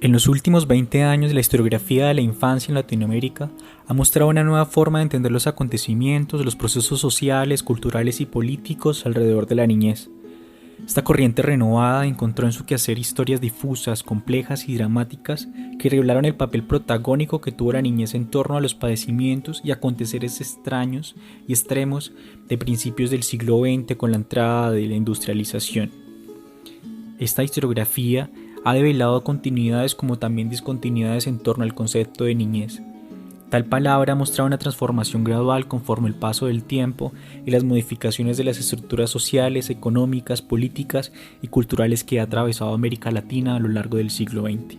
En los últimos 20 años, la historiografía de la infancia en Latinoamérica ha mostrado una nueva forma de entender los acontecimientos, los procesos sociales, culturales y políticos alrededor de la niñez. Esta corriente renovada encontró en su quehacer historias difusas, complejas y dramáticas que revelaron el papel protagónico que tuvo la niñez en torno a los padecimientos y aconteceres extraños y extremos de principios del siglo XX con la entrada de la industrialización. Esta historiografía ha develado continuidades como también discontinuidades en torno al concepto de niñez. Tal palabra ha mostrado una transformación gradual conforme el paso del tiempo y las modificaciones de las estructuras sociales, económicas, políticas y culturales que ha atravesado América Latina a lo largo del siglo XX.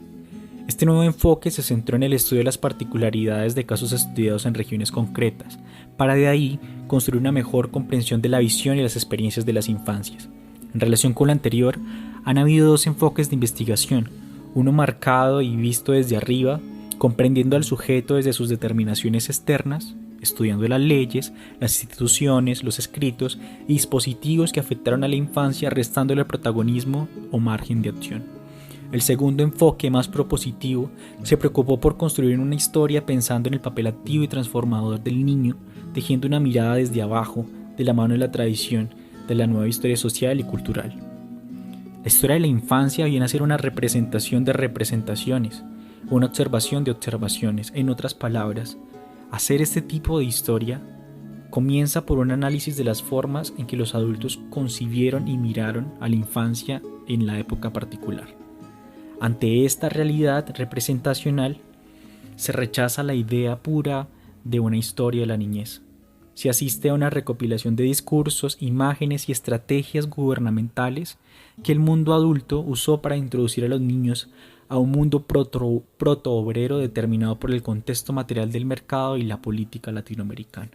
Este nuevo enfoque se centró en el estudio de las particularidades de casos estudiados en regiones concretas, para de ahí construir una mejor comprensión de la visión y las experiencias de las infancias. En relación con lo anterior, han habido dos enfoques de investigación, uno marcado y visto desde arriba, comprendiendo al sujeto desde sus determinaciones externas, estudiando las leyes, las instituciones, los escritos y dispositivos que afectaron a la infancia, restándole protagonismo o margen de acción. El segundo enfoque, más propositivo, se preocupó por construir una historia pensando en el papel activo y transformador del niño, tejiendo una mirada desde abajo, de la mano de la tradición, de la nueva historia social y cultural. La historia de la infancia viene a ser una representación de representaciones, una observación de observaciones. En otras palabras, hacer este tipo de historia comienza por un análisis de las formas en que los adultos concibieron y miraron a la infancia en la época particular. Ante esta realidad representacional, se rechaza la idea pura de una historia de la niñez. Se asiste a una recopilación de discursos, imágenes y estrategias gubernamentales que el mundo adulto usó para introducir a los niños a un mundo proto-obrero determinado por el contexto material del mercado y la política latinoamericana.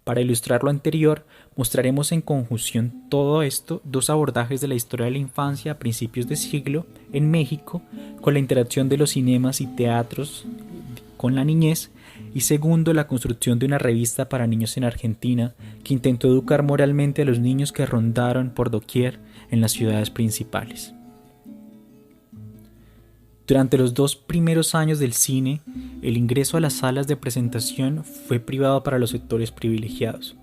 Para ilustrar lo anterior, mostraremos en conjunción todo esto, dos abordajes de la historia de la infancia a principios de siglo en México, con la interacción de los cinemas y teatros con la niñez, y segundo, la construcción de una revista para niños en Argentina que intentó educar moralmente a los niños que rondaron por doquier en las ciudades principales. Durante los 2 primeros años del cine, el ingreso a las salas de presentación fue privado para los sectores privilegiados.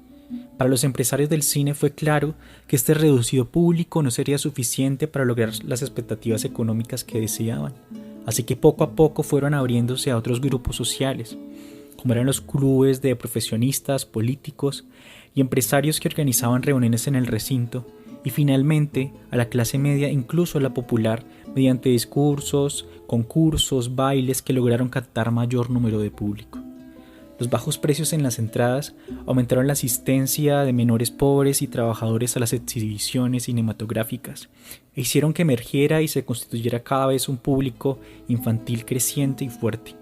Para los empresarios del cine fue claro que este reducido público no sería suficiente para lograr las expectativas económicas que deseaban, así que poco a poco fueron abriéndose a otros grupos sociales, como eran los clubes de profesionistas, políticos y empresarios que organizaban reuniones en el recinto, y finalmente a la clase media, incluso a la popular, mediante discursos, concursos, bailes que lograron captar mayor número de público. Los bajos precios en las entradas aumentaron la asistencia de menores pobres y trabajadores a las exhibiciones cinematográficas e hicieron que emergiera y se constituyera cada vez un público infantil creciente y fuerte.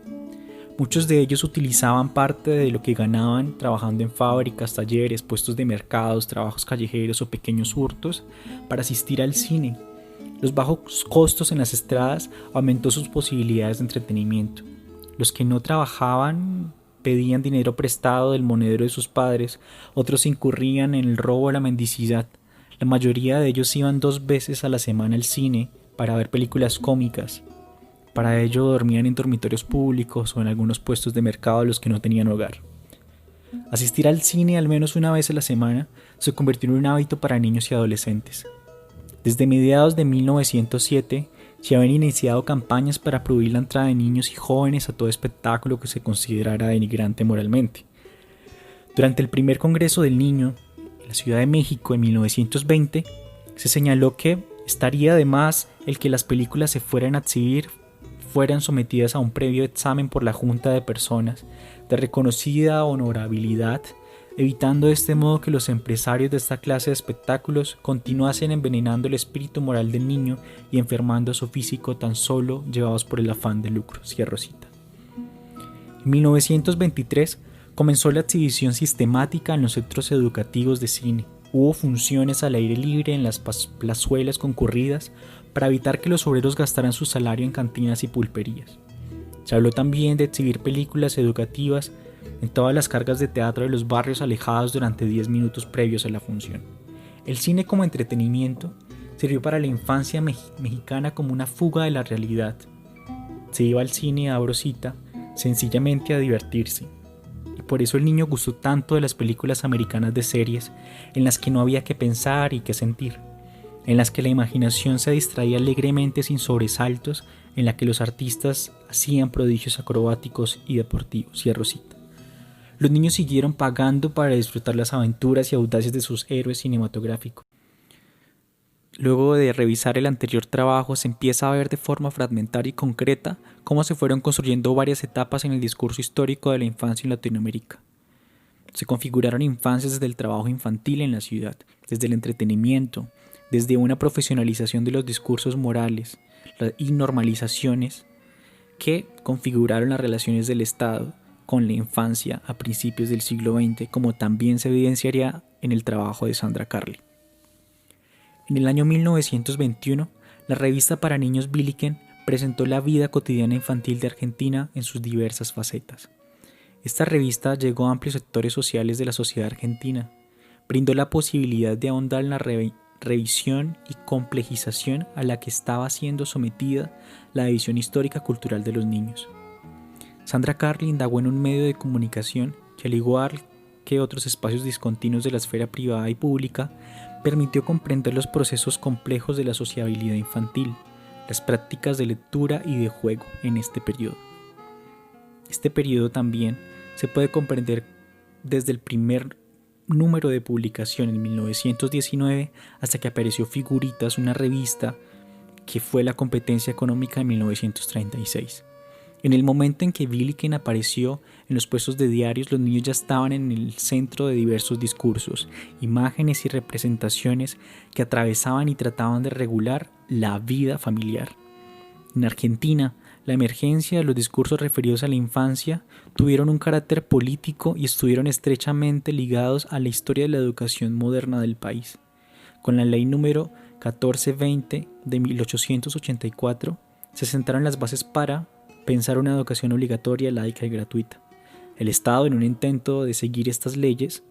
Muchos de ellos utilizaban parte de lo que ganaban trabajando en fábricas, talleres, puestos de mercados, trabajos callejeros o pequeños hurtos para asistir al cine. Los bajos costos en las entradas aumentó sus posibilidades de entretenimiento. Los que no trabajaban pedían dinero prestado del monedero de sus padres, otros incurrían en el robo o la mendicidad. La mayoría de ellos iban 2 veces a la semana al cine para ver películas cómicas. Para ello dormían en dormitorios públicos o en algunos puestos de mercado de los que no tenían hogar. Asistir al cine al menos una vez a la semana se convirtió en un hábito para niños y adolescentes. Desde mediados de 1907 se habían iniciado campañas para prohibir la entrada de niños y jóvenes a todo espectáculo que se considerara denigrante moralmente. Durante el primer Congreso del Niño, en la Ciudad de México en 1920, se señaló que estaría de más el que las películas se fueran a exhibir fueran sometidas a un previo examen por la Junta de Personas de reconocida honorabilidad, evitando de este modo que los empresarios de esta clase de espectáculos continuasen envenenando el espíritu moral del niño y enfermando a su físico tan solo llevados por el afán de lucro. Cierro cita. En 1923 comenzó la exhibición sistemática en los centros educativos de cine. Hubo funciones al aire libre en las plazuelas concurridas para evitar que los obreros gastaran su salario en cantinas y pulperías. Se habló también de exhibir películas educativas en todas las cargas de teatro de los barrios alejados durante 10 minutos previos a la función. El cine como entretenimiento sirvió para la infancia mexicana como una fuga de la realidad. Se iba al cine a Brosita sencillamente a divertirse. Y por eso el niño gustó tanto de las películas americanas de series en las que no había que pensar y que sentir, en las que la imaginación se distraía alegremente sin sobresaltos, en la que los artistas hacían prodigios acrobáticos y deportivos. Y a Rosita. Los niños siguieron pagando para disfrutar las aventuras y audacias de sus héroes cinematográficos. Luego de revisar el anterior trabajo, se empieza a ver de forma fragmentaria y concreta cómo se fueron construyendo varias etapas en el discurso histórico de la infancia en Latinoamérica. Se configuraron infancias desde el trabajo infantil en la ciudad, desde el entretenimiento, desde una profesionalización de los discursos morales y normalizaciones que configuraron las relaciones del Estado con la infancia a principios del siglo XX, como también se evidenciaría en el trabajo de Sandra Carli. En el año 1921, la revista para niños Billiken presentó la vida cotidiana infantil de Argentina en sus diversas facetas. Esta revista llegó a amplios sectores sociales de la sociedad argentina, brindó la posibilidad de ahondar en la revisión y complejización a la que estaba siendo sometida la visión histórica cultural de los niños. Sandra Carli indagó en un medio de comunicación que, al igual que otros espacios discontinuos de la esfera privada y pública, permitió comprender los procesos complejos de la sociabilidad infantil, las prácticas de lectura y de juego en este periodo. Este periodo también se puede comprender desde el primer número de publicación en 1919 hasta que apareció Figuritas, una revista que fue la competencia económica en 1936. En el momento en que Billiken apareció en los puestos de diarios, los niños ya estaban en el centro de diversos discursos, imágenes y representaciones que atravesaban y trataban de regular la vida familiar. En Argentina, la emergencia de los discursos referidos a la infancia tuvieron un carácter político y estuvieron estrechamente ligados a la historia de la educación moderna del país. Con la ley número 1420 de 1884 se sentaron las bases para pensar una educación obligatoria, laica y gratuita. El Estado, en un intento de seguir estas leyes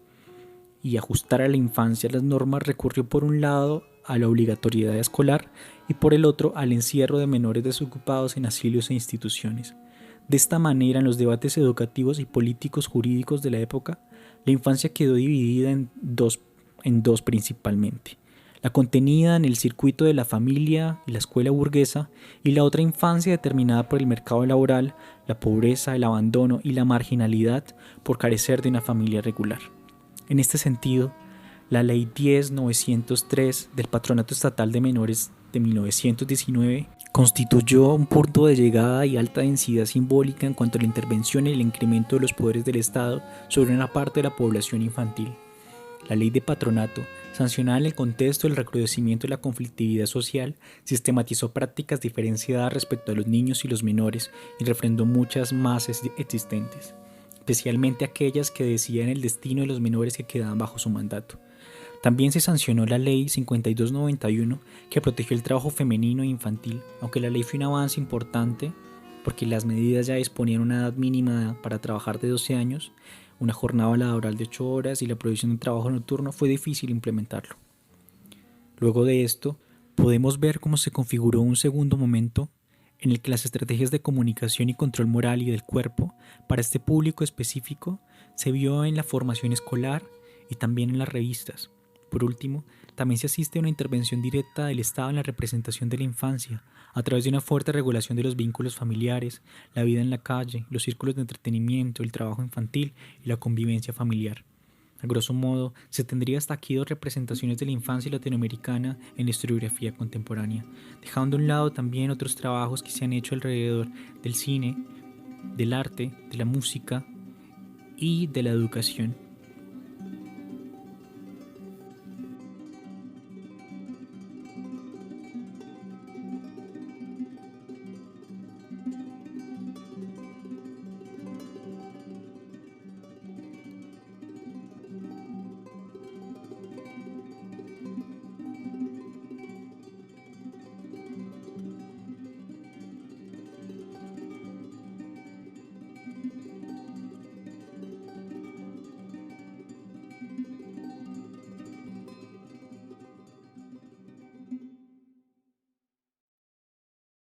y ajustar a la infancia las normas, recurrió por un lado a la obligatoriedad escolar y por el otro al encierro de menores desocupados en asilos e instituciones. De esta manera, en los debates educativos y políticos jurídicos de la época, la infancia quedó dividida en dos principalmente: la contenida en el circuito de la familia y la escuela burguesa, y la otra infancia determinada por el mercado laboral, la pobreza, el abandono y la marginalidad por carecer de una familia regular. En este sentido, la Ley 10.903 del Patronato Estatal de Menores de 1919 constituyó un punto de llegada y alta densidad simbólica en cuanto a la intervención y el incremento de los poderes del Estado sobre una parte de la población infantil. La Ley de Patronato, sancionada en el contexto del recrudecimiento de la conflictividad social, sistematizó prácticas diferenciadas respecto a los niños y los menores y refrendó muchas más existentes, especialmente aquellas que decían el destino de los menores que quedaban bajo su mandato. También se sancionó la Ley 5291, que protegió el trabajo femenino e infantil, aunque la ley fue un avance importante porque las medidas ya disponían una edad mínima para trabajar de 12 años, una jornada laboral de 8 horas y la prohibición de trabajo nocturno. Fue difícil implementarlo. Luego de esto, podemos ver cómo se configuró un segundo momento en el que las estrategias de comunicación y control moral y del cuerpo para este público específico se vio en la formación escolar y también en las revistas. Por último, también se asiste a una intervención directa del Estado en la representación de la infancia, a través de una fuerte regulación de los vínculos familiares, la vida en la calle, los círculos de entretenimiento, el trabajo infantil y la convivencia familiar. A grosso modo, se tendría hasta aquí dos representaciones de la infancia latinoamericana en la historiografía contemporánea, dejando a un lado también otros trabajos que se han hecho alrededor del cine, del arte, de la música y de la educación.